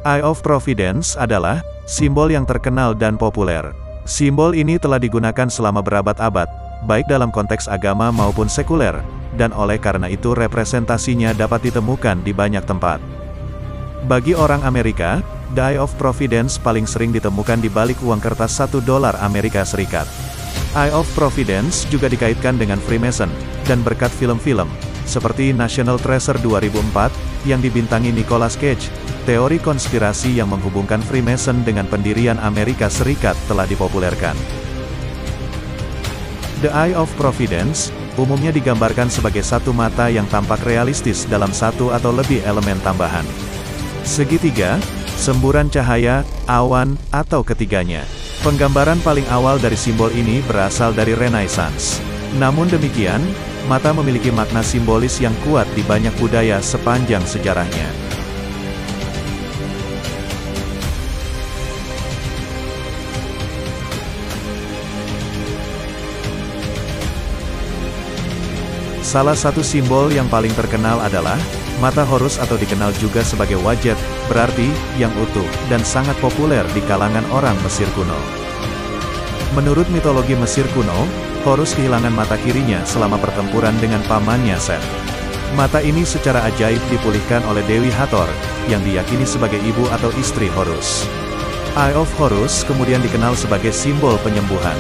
Eye of Providence adalah simbol yang terkenal dan populer. Simbol ini telah digunakan selama berabad-abad, baik dalam konteks agama maupun sekuler, dan oleh karena itu representasinya dapat ditemukan di banyak tempat. Bagi orang Amerika, The Eye of Providence paling sering ditemukan di balik uang kertas $1 Amerika Serikat. Eye of Providence juga dikaitkan dengan Freemason, dan berkat film-film, seperti National Treasure 2004, yang dibintangi Nicolas Cage. Teori konspirasi yang menghubungkan Freemason dengan pendirian Amerika Serikat telah dipopulerkan. The Eye of Providence umumnya digambarkan sebagai satu mata yang tampak realistis dalam satu atau lebih elemen tambahan. Segitiga, semburan cahaya, awan, atau ketiganya. Penggambaran paling awal dari simbol ini berasal dari Renaissance. Namun demikian, mata memiliki makna simbolis yang kuat di banyak budaya sepanjang sejarahnya. Salah satu simbol yang paling terkenal adalah mata Horus atau dikenal juga sebagai Wadjet, berarti yang utuh, dan sangat populer di kalangan orang Mesir kuno. Menurut mitologi Mesir kuno, Horus kehilangan mata kirinya selama pertempuran dengan pamannya Set. Mata ini secara ajaib dipulihkan oleh Dewi Hathor, yang diyakini sebagai ibu atau istri Horus. Eye of Horus kemudian dikenal sebagai simbol penyembuhan.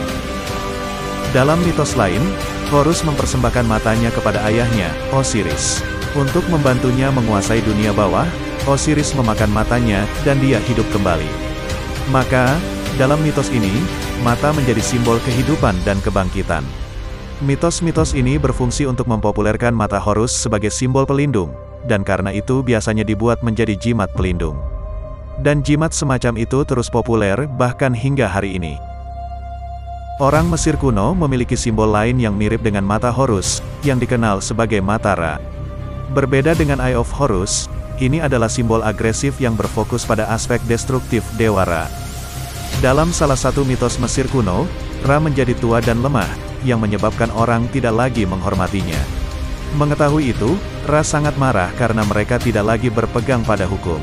Dalam mitos lain, Horus mempersembahkan matanya kepada ayahnya, Osiris. Untuk membantunya menguasai dunia bawah, Osiris memakan matanya, dan dia hidup kembali. Maka, dalam mitos ini, mata menjadi simbol kehidupan dan kebangkitan. Mitos-mitos ini berfungsi untuk mempopulerkan mata Horus sebagai simbol pelindung, dan karena itu biasanya dibuat menjadi jimat pelindung. Dan jimat semacam itu terus populer bahkan hingga hari ini. Orang Mesir kuno memiliki simbol lain yang mirip dengan mata Horus, yang dikenal sebagai mata Ra. Berbeda dengan Eye of Horus, ini adalah simbol agresif yang berfokus pada aspek destruktif Dewa Ra. Dalam salah satu mitos Mesir kuno, Ra menjadi tua dan lemah, yang menyebabkan orang tidak lagi menghormatinya. Mengetahui itu, Ra sangat marah karena mereka tidak lagi berpegang pada hukum.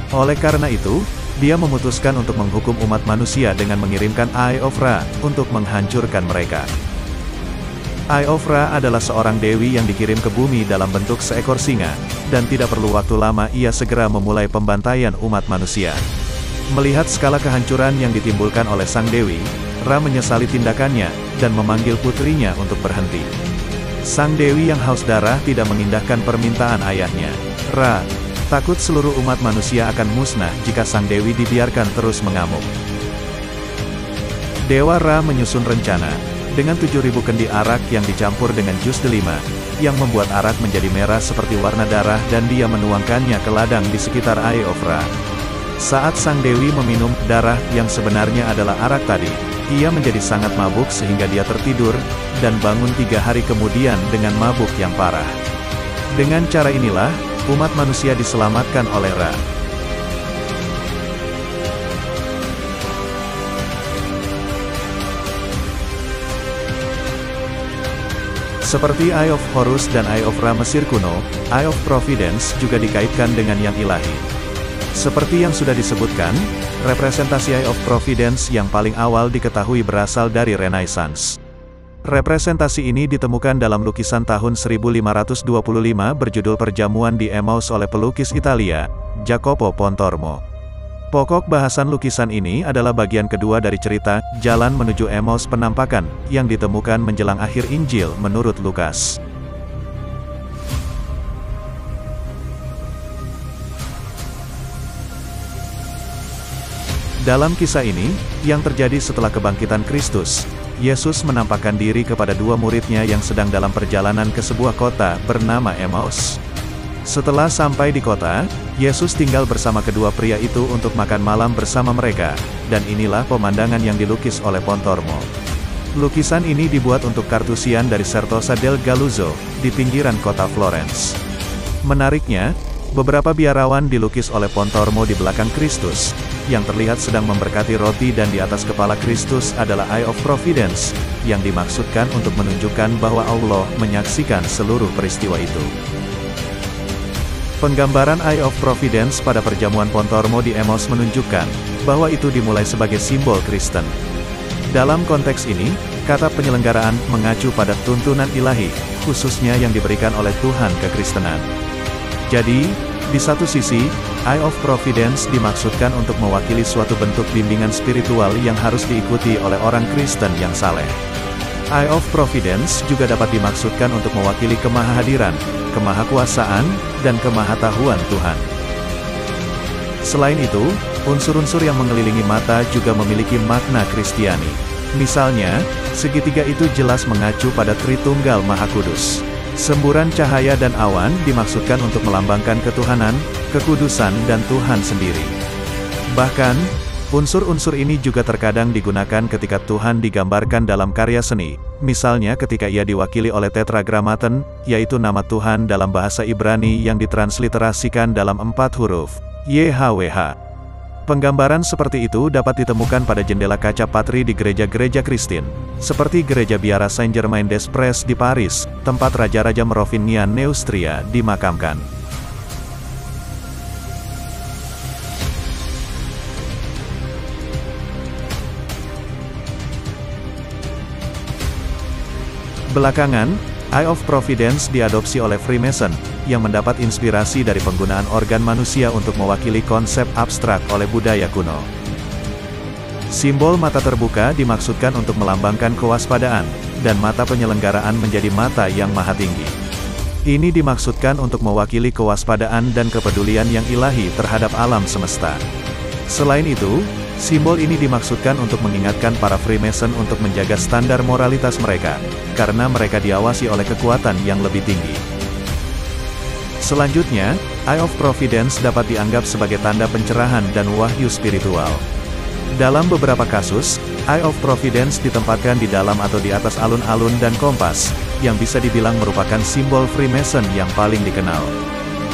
Oleh karena itu, dia memutuskan untuk menghukum umat manusia dengan mengirimkan Eye of Ra untuk menghancurkan mereka. Eye of Ra adalah seorang dewi yang dikirim ke bumi dalam bentuk seekor singa, dan tidak perlu waktu lama ia segera memulai pembantaian umat manusia. Melihat skala kehancuran yang ditimbulkan oleh sang dewi, Ra menyesali tindakannya, dan memanggil putrinya untuk berhenti. Sang dewi yang haus darah tidak mengindahkan permintaan ayahnya. Ra takut seluruh umat manusia akan musnah jika sang dewi dibiarkan terus mengamuk. Dewa Ra menyusun rencana, dengan 7.000 kendi arak yang dicampur dengan jus delima, yang membuat arak menjadi merah seperti warna darah dan dia menuangkannya ke ladang di sekitar Eye of Ra. Saat sang dewi meminum darah yang sebenarnya adalah arak tadi, ia menjadi sangat mabuk sehingga dia tertidur, dan bangun 3 hari kemudian dengan mabuk yang parah. Dengan cara inilah, umat manusia diselamatkan oleh Ra. Seperti Eye of Horus dan Eye of Ra Mesir kuno, Eye of Providence juga dikaitkan dengan yang ilahi. Seperti yang sudah disebutkan, representasi Eye of Providence yang paling awal diketahui berasal dari Renaissance. Representasi ini ditemukan dalam lukisan tahun 1525 berjudul Perjamuan di Emmaus oleh pelukis Italia, Jacopo Pontormo. Pokok bahasan lukisan ini adalah bagian kedua dari cerita Jalan Menuju Emmaus Penampakan, yang ditemukan menjelang akhir Injil menurut Lukas. Dalam kisah ini, yang terjadi setelah kebangkitan Kristus, Yesus menampakkan diri kepada 2 muridnya yang sedang dalam perjalanan ke sebuah kota bernama Emmaus. Setelah sampai di kota, Yesus tinggal bersama kedua pria itu untuk makan malam bersama mereka, dan inilah pemandangan yang dilukis oleh Pontormo. Lukisan ini dibuat untuk kartusian dari Certosa del Galuzzo, di pinggiran kota Florence. Menariknya, beberapa biarawan dilukis oleh Pontormo di belakang Kristus, yang terlihat sedang memberkati roti, dan di atas kepala Kristus adalah Eye of Providence, yang dimaksudkan untuk menunjukkan bahwa Allah menyaksikan seluruh peristiwa itu. Penggambaran Eye of Providence pada perjamuan Pontormo di Emos menunjukkan bahwa itu dimulai sebagai simbol Kristen. Dalam konteks ini, kata penyelenggaraan mengacu pada tuntunan ilahi, khususnya yang diberikan oleh Tuhan kekristenan. Jadi, di satu sisi, Eye of Providence dimaksudkan untuk mewakili suatu bentuk bimbingan spiritual yang harus diikuti oleh orang Kristen yang saleh. Eye of Providence juga dapat dimaksudkan untuk mewakili kemahahadiran, kemahakuasaan, dan kemahatahuan Tuhan. Selain itu, unsur-unsur yang mengelilingi mata juga memiliki makna Kristiani. Misalnya, segitiga itu jelas mengacu pada Tritunggal Maha Kudus. Semburan cahaya dan awan dimaksudkan untuk melambangkan ketuhanan, kekudusan, dan Tuhan sendiri. Bahkan, unsur-unsur ini juga terkadang digunakan ketika Tuhan digambarkan dalam karya seni, misalnya ketika ia diwakili oleh Tetragrammaton, yaitu nama Tuhan dalam bahasa Ibrani yang ditransliterasikan dalam 4 huruf, YHWH. Penggambaran seperti itu dapat ditemukan pada jendela kaca patri di gereja-gereja Kristen, seperti Gereja Biara Saint-Germain-des-Prés di Paris, tempat Raja-Raja Merovingian Neustria dimakamkan. Belakangan, Eye of Providence diadopsi oleh Freemason, yang mendapat inspirasi dari penggunaan organ manusia untuk mewakili konsep abstrak oleh budaya kuno. Simbol mata terbuka dimaksudkan untuk melambangkan kewaspadaan, dan mata penyelenggaraan menjadi mata yang maha tinggi. Ini dimaksudkan untuk mewakili kewaspadaan dan kepedulian yang ilahi terhadap alam semesta. Selain itu, simbol ini dimaksudkan untuk mengingatkan para Freemason untuk menjaga standar moralitas mereka, karena mereka diawasi oleh kekuatan yang lebih tinggi. Selanjutnya, Eye of Providence dapat dianggap sebagai tanda pencerahan dan wahyu spiritual. Dalam beberapa kasus, Eye of Providence ditempatkan di dalam atau di atas alun-alun dan kompas, yang bisa dibilang merupakan simbol Freemason yang paling dikenal.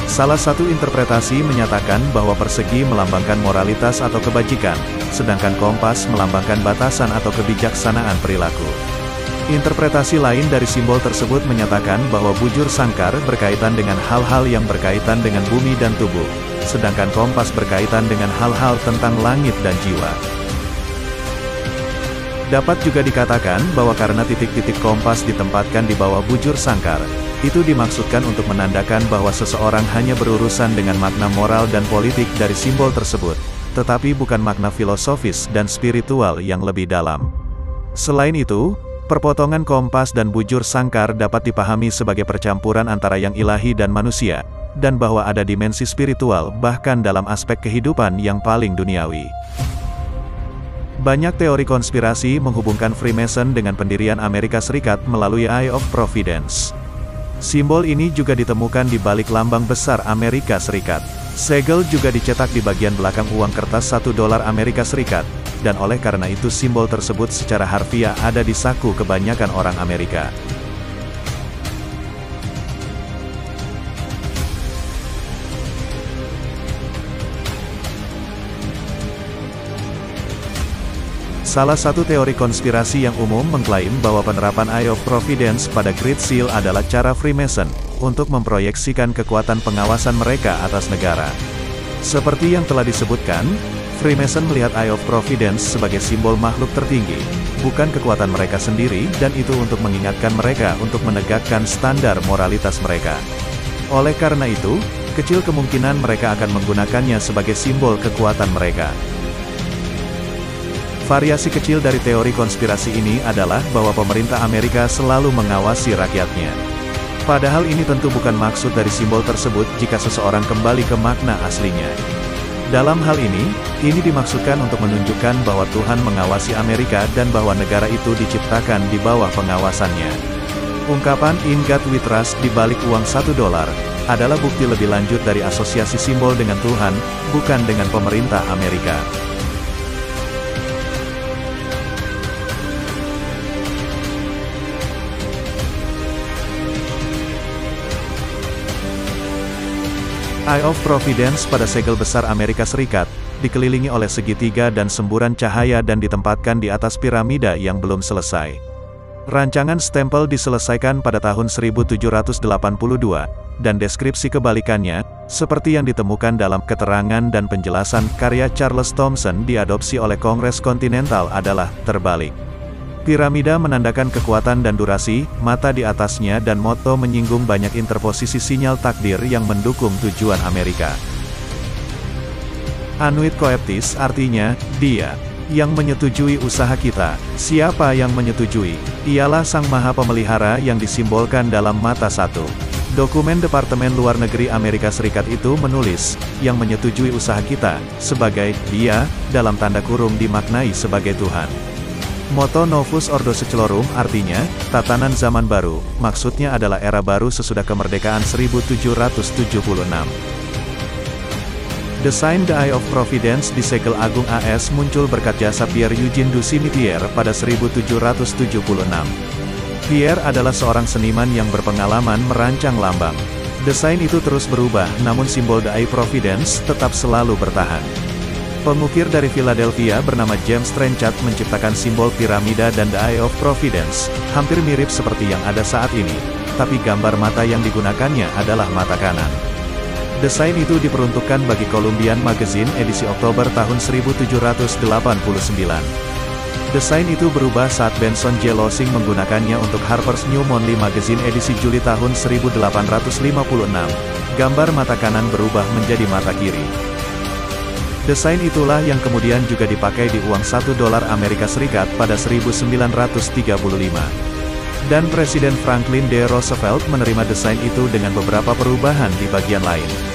Salah satu interpretasi menyatakan bahwa persegi melambangkan moralitas atau kebajikan, sedangkan kompas melambangkan batasan atau kebijaksanaan perilaku. Interpretasi lain dari simbol tersebut menyatakan bahwa bujur sangkar berkaitan dengan hal-hal yang berkaitan dengan bumi dan tubuh, sedangkan kompas berkaitan dengan hal-hal tentang langit dan jiwa. Dapat juga dikatakan bahwa karena titik-titik kompas ditempatkan di bawah bujur sangkar, itu dimaksudkan untuk menandakan bahwa seseorang hanya berurusan dengan makna moral dan politik dari simbol tersebut, tetapi bukan makna filosofis dan spiritual yang lebih dalam. Selain itu, perpotongan kompas dan bujur sangkar dapat dipahami sebagai percampuran antara yang ilahi dan manusia, dan bahwa ada dimensi spiritual bahkan dalam aspek kehidupan yang paling duniawi. Banyak teori konspirasi menghubungkan Freemason dengan pendirian Amerika Serikat melalui Eye of Providence. Simbol ini juga ditemukan di balik lambang besar Amerika Serikat. Segel juga dicetak di bagian belakang uang kertas $1 Amerika Serikat, dan oleh karena itu simbol tersebut secara harfiah ada di saku kebanyakan orang Amerika. Salah satu teori konspirasi yang umum mengklaim bahwa penerapan Eye of Providence pada Great Seal adalah cara Freemason untuk memproyeksikan kekuatan pengawasan mereka atas negara. Seperti yang telah disebutkan, Freemason melihat Eye of Providence sebagai simbol makhluk tertinggi, bukan kekuatan mereka sendiri, dan itu untuk mengingatkan mereka untuk menegakkan standar moralitas mereka. Oleh karena itu, kecil kemungkinan mereka akan menggunakannya sebagai simbol kekuatan mereka. Variasi kecil dari teori konspirasi ini adalah bahwa pemerintah Amerika selalu mengawasi rakyatnya. Padahal ini tentu bukan maksud dari simbol tersebut jika seseorang kembali ke makna aslinya. Dalam hal ini dimaksudkan untuk menunjukkan bahwa Tuhan mengawasi Amerika dan bahwa negara itu diciptakan di bawah pengawasannya. Ungkapan "In God We Trust" di balik uang $1 adalah bukti lebih lanjut dari asosiasi simbol dengan Tuhan, bukan dengan pemerintah Amerika. Eye of Providence pada segel besar Amerika Serikat, dikelilingi oleh segitiga dan semburan cahaya dan ditempatkan di atas piramida yang belum selesai. Rancangan stempel diselesaikan pada tahun 1782, dan deskripsi kebalikannya, seperti yang ditemukan dalam keterangan dan penjelasan karya Charles Thomson diadopsi oleh Kongres Kontinental adalah terbalik. Piramida menandakan kekuatan dan durasi, mata di atasnya dan moto menyinggung banyak interposisi sinyal takdir yang mendukung tujuan Amerika. Annuit coeptis artinya, dia yang menyetujui usaha kita. Siapa yang menyetujui? Ialah Sang Maha Pemelihara yang disimbolkan dalam mata satu. Dokumen Departemen Luar Negeri Amerika Serikat itu menulis, yang menyetujui usaha kita, sebagai dia, dalam tanda kurung dimaknai sebagai Tuhan. Moto Novus Ordo Seclorum artinya, tatanan zaman baru, maksudnya adalah era baru sesudah kemerdekaan 1776. Desain The Eye of Providence di Segel Agung AS muncul berkat jasa Pierre Eugène du Simitière pada 1776. Pierre adalah seorang seniman yang berpengalaman merancang lambang. Desain itu terus berubah, namun simbol The Eye Providence tetap selalu bertahan. Pengukir dari Philadelphia bernama James Trenchard menciptakan simbol piramida dan The Eye of Providence, hampir mirip seperti yang ada saat ini, tapi gambar mata yang digunakannya adalah mata kanan. Desain itu diperuntukkan bagi Columbian Magazine edisi Oktober tahun 1789. Desain itu berubah saat Benson J. Losing menggunakannya untuk Harper's New Monthly Magazine edisi Juli tahun 1856. Gambar mata kanan berubah menjadi mata kiri. Desain itulah yang kemudian juga dipakai di uang $1 Amerika Serikat pada 1935. Dan Presiden Franklin D. Roosevelt menerima desain itu dengan beberapa perubahan di bagian lain.